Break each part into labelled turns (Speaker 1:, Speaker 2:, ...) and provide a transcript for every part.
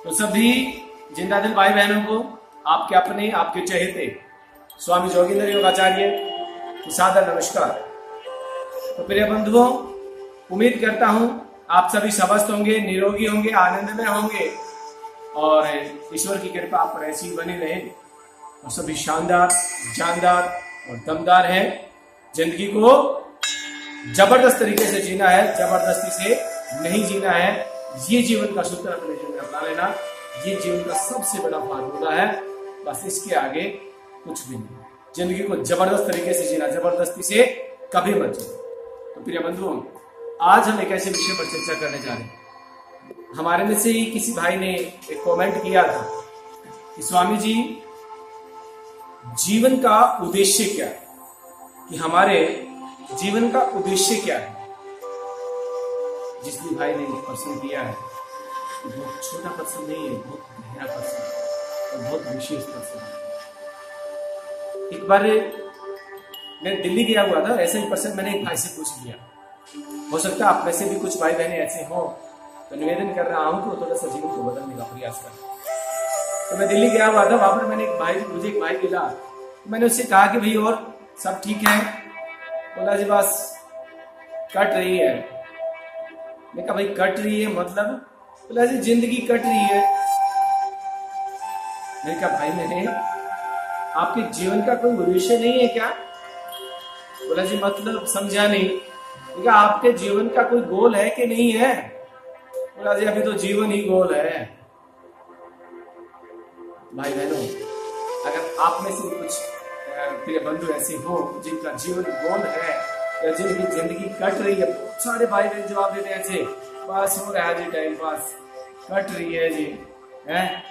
Speaker 1: तो सभी जिंदा दिल भाई बहनों को आपके अपने, आपके चहेते स्वामी जोगेंद्र योगाचार्य को सादर नमस्कार। तो प्रिय बंधुओं, उम्मीद करता हूं आप सभी स्वस्थ होंगे, निरोगी होंगे, आनंद में होंगे और ईश्वर की कृपा आप पर ऐसी बनी रहे और सभी शानदार, जानदार और दमदार है। जिंदगी को जबरदस्त तरीके से जीना है, जबरदस्ती से नहीं जीना है। ये जीवन का सूत्र अपने जीवन में अपना लेना, ये जीवन का सबसे बड़ा फार्मूला है। बस इसके आगे कुछ भी नहीं। जिंदगी को जबरदस्त तरीके से जीना, जबरदस्ती से कभी मत जीना। तो प्रिय बंधुओं, आज हम एक ऐसे विषय पर चर्चा करने जा रहे हैं। हमारे में से ही किसी भाई ने एक कमेंट किया था कि स्वामी जी, जीवन का उद्देश्य क्या है, कि हमारे जीवन का उद्देश्य क्या है। जिस भी भाई ने प्रश्न किया है बहुत छोटा प्रश्न नहीं है, बहुत गहरा प्रश्न है और बहुत विशेष प्रश्न है। एक बार मैं दिल्ली गया हुआ था, ऐसे ही प्रश्न मैंने एक भाई से पूछ लिया। हो सकता है आप में से भी कुछ भाई बहने ऐसे हो, तो निवेदन कर रहा हूं कि थोड़ा सा जीवन को बदलने का प्रयास करें। तो मैं दिल्ली गया हुआ था, वहां पर मैंने मुझे एक भाई मिला। मैंने उससे कहा कि भाई और सब ठीक है? बोला जी बस कट रही है। मैं कहा भाई कट रही है मतलब? बोला जी जिंदगी कट रही है। मैंने कहा भाई मैंने आपके जीवन का कोई उद्देश्य नहीं है क्या? बोला जी मतलब समझा नहीं। मैंने कहा आपके जीवन का कोई गोल है कि नहीं है? बोला जी अभी तो जीवन ही गोल है। भाई बहनों, अगर आप में से कुछ प्रिय बंधु ऐसे हो जिनका जीवन गोल है या जिनकी जिंदगी कट रही है, बहुत सारे भाई बहन जवाब देते हैं बस हो रहा है जी, टाइम पास कट रही है जी, हैं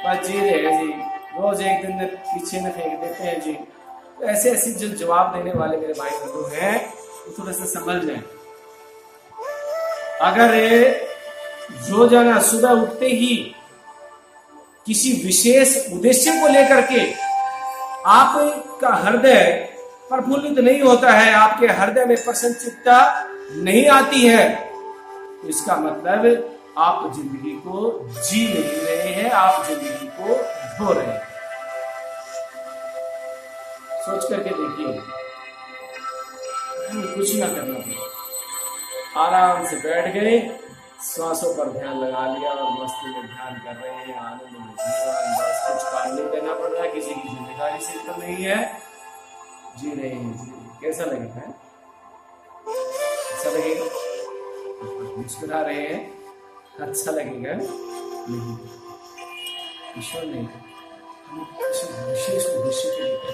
Speaker 1: बस जी रहे हैं जी, रोज एक दिन में पीछे में फेंक देते हैं जी। तो ऐसे ऐसे जो जवाब देने वाले मेरे भाई बंधु हैं वो थोड़ा सा समझ लें। अगर रोजाना सुबह उठते ही किसी विशेष उद्देश्य को लेकर के आपका हृदय प्रफुल्लित नहीं होता है, आपके हृदय में प्रसन्नचित्ता नहीं आती है, तो इसका मतलब आप जिंदगी को जी नहीं रहे हैं, आप जिंदगी को धो रहे हैं। सोच करके देखिए, कुछ ना करना पड़े, आराम से बैठ गए, श्वासों पर ध्यान लगा लिया और मस्ती में ध्यान कर रहे हैं, आनंद में जीवन, बस कुछ काम नहीं करना पड़ रहा है, किसी की जिम्मेदारी से तो नहीं है, जी रहे हैं। कैसा लगेगा? अच्छा लगेगा? मुस्कुरा रहे हैं, अच्छा लगेगा? नहीं। ईश्वर ने किसी विशेष उद्देश्य के लिए कहा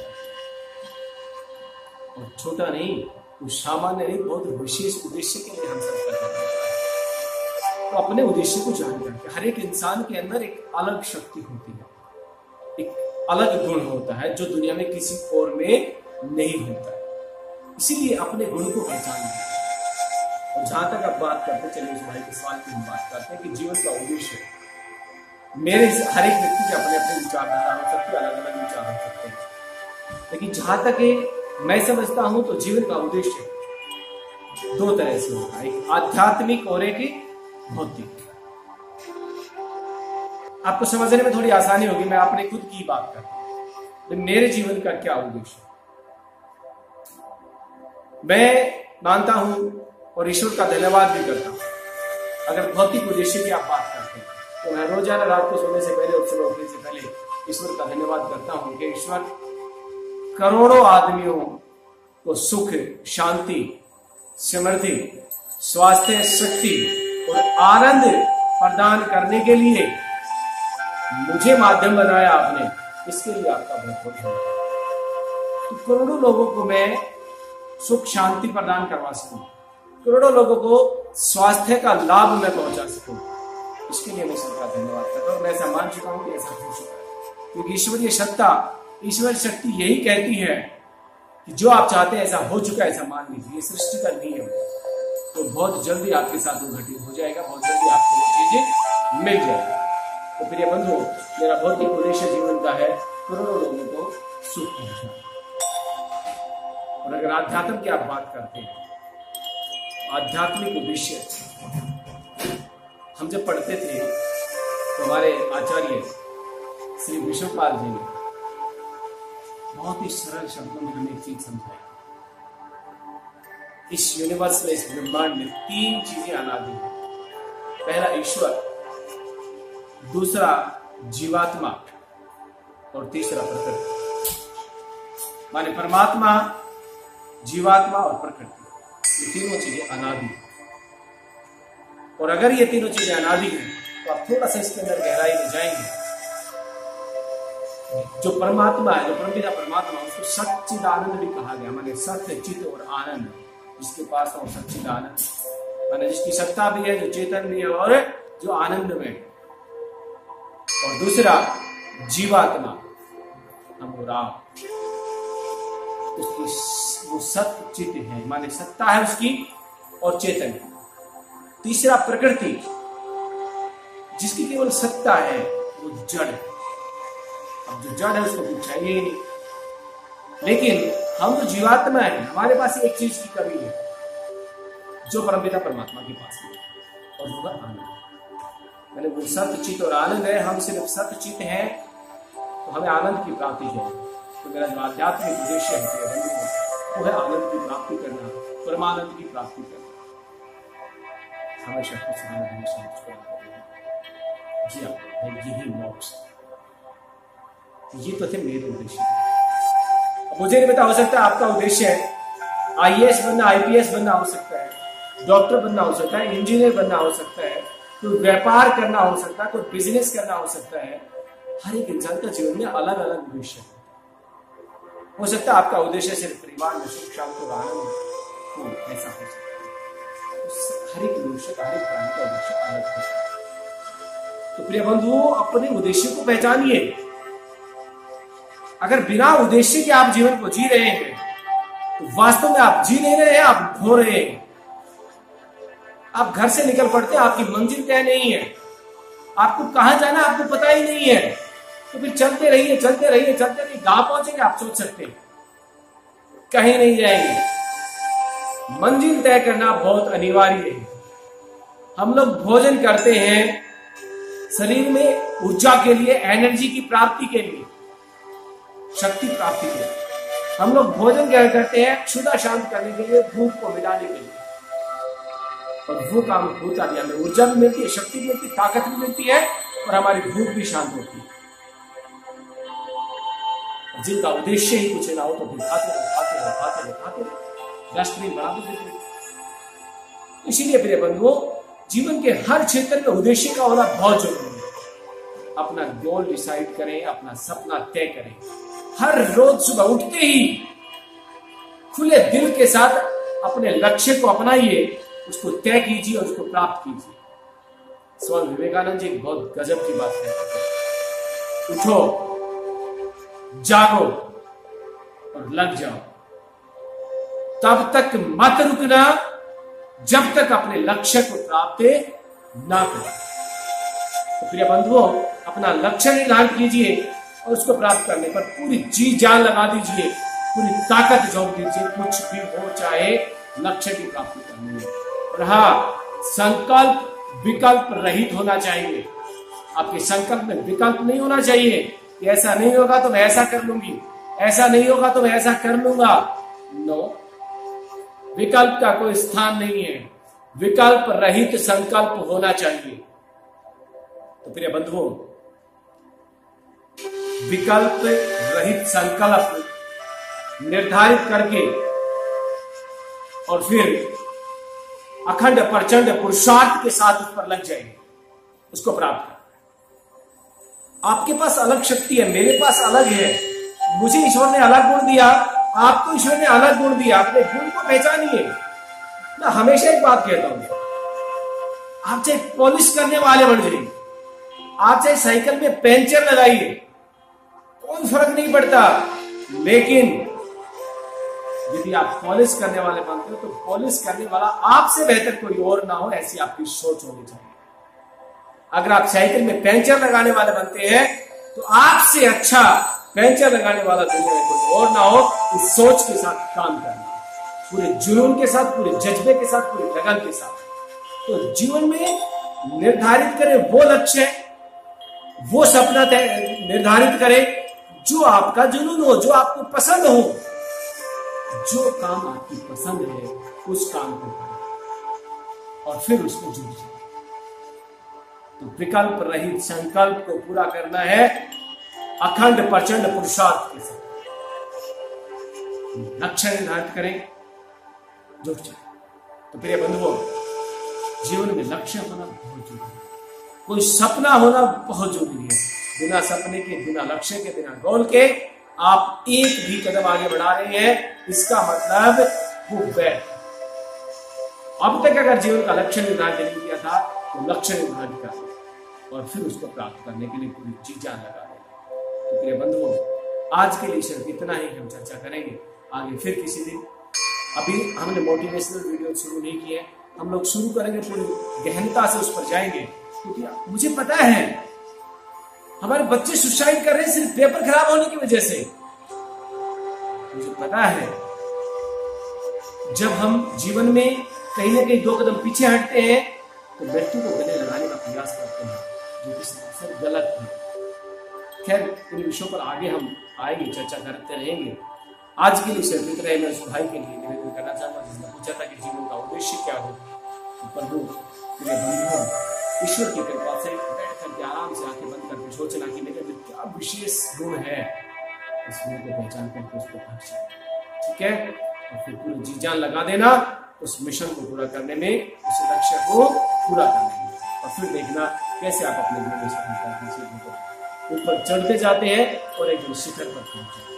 Speaker 1: और छोटा नहीं, वो सामान्य नहीं, बहुत विशेष उद्देश्य के लिए हम सब कर रहे हैं। तो अपने उद्देश्य को जान करके हर एक इंसान के अंदर एक अलग शक्ति होती है, एक अलग गुण होता है जो दुनिया में किसी और में नहीं होता है। इसीलिए अपने गुण को पहचानिए। और जहां तक आप बात करते चलिए, उस भाई के सवाल की हम बात करते हैं कि जीवन का उद्देश्य, मेरे हर एक व्यक्ति के अपने अपने विचारधारा हो सकते हैं, अलग अलग विचार हो सकते हैं, लेकिन जहां तक मैं समझता हूं तो जीवन का उद्देश्य दो तरह से होता है, एक आध्यात्मिक और एक भौतिक। आपको समझने में थोड़ी आसानी होगी, मैं अपने खुद की बात करता हूं। तो मेरे जीवन का क्या उद्देश्य, मैं मानता हूं और ईश्वर का धन्यवाद भी करता हूं। अगर भौतिक उद्देश्य की आप बात करते हैं तो मैं रोजाना रात को सोने से पहले और सुबह उठने से पहले ईश्वर का धन्यवाद करता हूं कि ईश्वर करोड़ों आदमियों को सुख, शांति, समृद्धि, स्वास्थ्य, शक्ति और आनंद प्रदान करने के लिए मुझे माध्यम बनाया आपने, इसके लिए आपका बहुत बहुत धन्यवाद। तो करोड़ों लोगों को मैं सुख शांति प्रदान करवा सकूं, करोड़ों लोगों को स्वास्थ्य का लाभ मैं पहुंचा सकूं, इसके लिए मैं सबका धन्यवाद करता हूं। मैं ऐसा मान चुका हूं कि ऐसा हो चुका है, क्योंकि ईश्वरीय सत्ता, ईश्वर शक्ति यही कहती है कि जो आप चाहते हैं ऐसा हो चुका है, ऐसा मान लीजिए। ये सृष्टि का नियम है, तो बहुत जल्दी आपके साथ वो घटित हो जाएगा, बहुत जल्दी आपको वो चीजें मिल जाएगी। तो प्रिय बंधु, मेरा भौतिक उद्देश्य जीवन का है करोड़ों लोगों को सुख पहुंचाना। और अगर आध्यात्म की आप बात करते हैं, आध्यात्मिक उद्देश्य, हम जब पढ़ते थे तो हमारे आचार्य श्री विश्वपाल जी ने बहुत ही सरल शब्दों में हमें एक चीज समझाई। इस यूनिवर्स में, इस ब्रह्मांड में 3 चीजें अनादि हैं। पहला ईश्वर, दूसरा जीवात्मा और तीसरा प्रकृति। माने परमात्मा, जीवात्मा और प्रकृति, ये तीनों चीजें अनादि हैं। और अगर ये तीनों चीजें अनादि हैं तो आप थोड़ा सा इसके अंदर गहराई में जाएंगे। जो परमात्मा है, जो परमपिता परमात्मा, उसको सच्चिदानंद भी कहा गया। माने सत्य, चित और आनंद, जिसके पास हो सच्चिदानंद, माने जिसकी सत्ता भी है, जो चेतन भी है और जो आनंद में है। और दूसरा जीवात्मा, हम राम, उसकी वो सत्य चित है, माने सत्ता है उसकी और चेतन है। तीसरा प्रकृति, जिसकी केवल सत्ता है, वो जड़ है। अब जो जड़ है उसको कुछ चाहिए ही नहीं। लेकिन हम जो जीवात्मा है, हमारे पास एक चीज की कमी है जो परमपिता परमात्मा के पास है, और वो है आनंद। मैंने वो सत्य चित और आनंद है। हम सिर्फ सत्य चित हैं तो हमें आनंद की प्राप्ति है। तो मेरा जो आध्यात्मिक उद्देश्य है वो है आनंद की प्राप्ति करना, परमानंद की प्राप्ति करना। हमेशा खुश रहना, हमेशा मुस्कुराते रहना। जी हाँ, यही मोक्ष। ये तो थे मेरे उद्देश्य। अब मुझे नहीं पता, हो सकता है आपका उद्देश्य है आईएएस बनना, आईपीएस बनना हो सकता है, डॉक्टर बनना हो सकता है, इंजीनियर बनना हो सकता है, कोई व्यापार करना हो सकता है, कोई बिजनेस करना हो सकता है। हर एक इंसान का जीवन में अलग अलग उद्देश्य है। हो सकता है आपका उद्देश्य सिर्फ परिवार में सुख शांति और आनंद हो, ऐसा हो सकता है। हर एक उद्देश्य का, हर एक प्राणी का उद्देश्य अलग हो सकता है। तो प्रिय बंधुओं, अपने उद्देश्य को पहचानिए। अगर बिना उद्देश्य के आप जीवन को जी रहे हैं तो वास्तव में आप जी नहीं रहे हैं, आप खो रहे हैं। आप घर से निकल पड़ते हैं, आपकी मंजिल तय नहीं है, आपको कहां जाना आपको पता ही नहीं है, तो फिर चलते रहिए चलते रहिए चलते रहिए। कहां पहुंचेंगे आप सोच सकते हैं? कहीं नहीं जाएंगे। मंजिल तय करना बहुत अनिवार्य है। हम लोग भोजन करते हैं शरीर में ऊर्जा के लिए, एनर्जी की प्राप्ति के लिए, शक्ति प्राप्ति के लिए। हम लोग भोजन क्या करते हैं? क्षुधा शांत करने के लिए, भूख को मिटाने के लिए। और वो काम होता भी, हमें ऊर्जा भी मिलती है, शक्ति भी मिलती है, ताकत भी मिलती है और हमारी भूख भी शांत होती है। जिनका उद्देश्य ही कुछ ना हो तो फिर खाते रहो खाते रहो खाते रहो खाते रहो, डस्टबिन बना देते। इसीलिए प्रिय बंधुओं, जीवन के हर क्षेत्र में उद्देश्य का होना बहुत जरूरी है। अपना गोल डिसाइड करें, अपना सपना तय करें। हर रोज सुबह उठते ही खुले दिल के साथ अपने लक्ष्य को अपनाइए, उसको तय कीजिए और उसको प्राप्त कीजिए। स्वामी विवेकानंद जी बहुत गजब की बात कहते हैं, उठो, जागो और लग जाओ, तब तक मत रुकना जब तक अपने लक्ष्य को प्राप्त ना करो। तो प्रिय बंधुओं, अपना लक्ष्य निर्धारित कीजिए और उसको प्राप्त करने पर पूरी जी जान लगा दीजिए, पूरी ताकत झोंक दीजिए। कुछ भी हो, चाहे लक्ष्य की प्राप्ति करनी है। और हाँ, संकल्प विकल्प रहित होना चाहिए। आपके संकल्प में विकल्प नहीं होना चाहिए कि ऐसा नहीं होगा तो मैं ऐसा कर लूंगी, ऐसा नहीं होगा तो मैं ऐसा कर लूंगा। नो, विकल्प का कोई स्थान नहीं है। विकल्प रहित संकल्प होना चाहिए। तो प्रिय बंधुओं, विकल्प रहित संकल्प निर्धारित करके और फिर अखंड प्रचंड पुरुषार्थ के साथ उस पर लग जाएंगे, उसको प्राप्त कर। आपके पास अलग शक्ति है, मेरे पास अलग है। मुझे ईश्वर ने अलग गुण दिया, आपको ईश्वर ने अलग गुण दिया। अपने गुण को पहचानिए। मैं हमेशा एक बात कहता हूं, आप चाहे पॉलिश करने वाले बन जाइए, आप चाहे साइकिल में पंचर लगाइए, कोई फर्क नहीं पड़ता। लेकिन यदि आप पॉलिश करने वाले बनते हो तो पॉलिश करने वाला आपसे बेहतर कोई और ना हो, ऐसी आपकी सोच होनी चाहिए। अगर आप साइकिल में पंचर लगाने वाले बनते हैं तो आपसे अच्छा पंचर लगाने वाला दुनिया में कोई और ना हो। इस सोच के साथ काम करना, पूरे जुनून के साथ, पूरे जज्बे के साथ, पूरे लगन के साथ। तो जीवन में निर्धारित करें वो लक्ष्य वो सपना निर्धारित करें जो आपका जुनून हो, जो आपको पसंद हो। जो काम आपकी पसंद है उस काम को करें और फिर उसको जुड़ जाए। तो विकल्प रहित संकल्प को पूरा करना है अखंड प्रचंड पुरुषार्थ के साथ। लक्ष्य निर्धारित करें, जुट जाए। तो प्रिय बंधुओं, जीवन में लक्ष्य होना बहुत जरूरी है, कोई सपना होना बहुत जरूरी है। बिना सपने के, बिना लक्ष्य के, बिना गोल के आप एक भी कदम आगे बढ़ा रहे हैं, इसका मतलब वो बैठ। अब तक अगर जीवन का लक्ष्य निर्धारित नहीं किया था तो लक्ष्य निर्धारित कर और फिर उसको प्राप्त करने के लिए पूरी जी जान लगा दें। तो प्रिय बंधुओं, आज के लिए सिर्फ इतना ही हम चर्चा करेंगे, आगे फिर किसी दिन। अभी हमने मोटिवेशनल वीडियो शुरू नहीं किए, हम लोग शुरू करेंगे, पूरी गहनता से उस पर जाएंगे। क्योंकि मुझे पता है हमारे बच्चे सुसाइड कर रहे हैं सिर्फ पेपर खराब होने की वजह से। मुझे पता है जब हम जीवन में कहीं ना कहीं 2 कदम पीछे हटते हैं तो मृत्यु को गले लगाने का प्रयास करते हैं, जो कि सरासर गलत है। खैर, इन विषयों पर आगे हम आएंगे, चर्चा करते रहेंगे। आज के लिए सिर्फ इतना ही मैं उस भाई के लिए निवेदन करना चाहूंगा जिसने पूछा था कि जीवन का उद्देश्य क्या हो। प्रभु, मेरे बंधुओं, ईश्वर की कृपा से बैठ करके आराम से आंखें बंद करके सोचना कि मेरे अंदर क्या विशेष गुण है, इस गुण को पहचान करके उसको पहचान, ठीक है, और फिर पूरी जी जान लगा देना उस मिशन को पूरा करने में, उस लक्ष्य को पूरा करने में, और फिर देखना कैसे आप अपने जीवन में सफलता ऊपर चढ़ते जाते हैं और एक दिन शिखर पर पहुंचते हैं।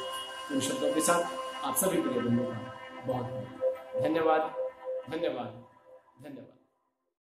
Speaker 1: इन शब्दों के साथ आप सभी प्रिय बंधुओं का बहुत बहुत धन्यवाद, धन्यवाद, धन्यवाद।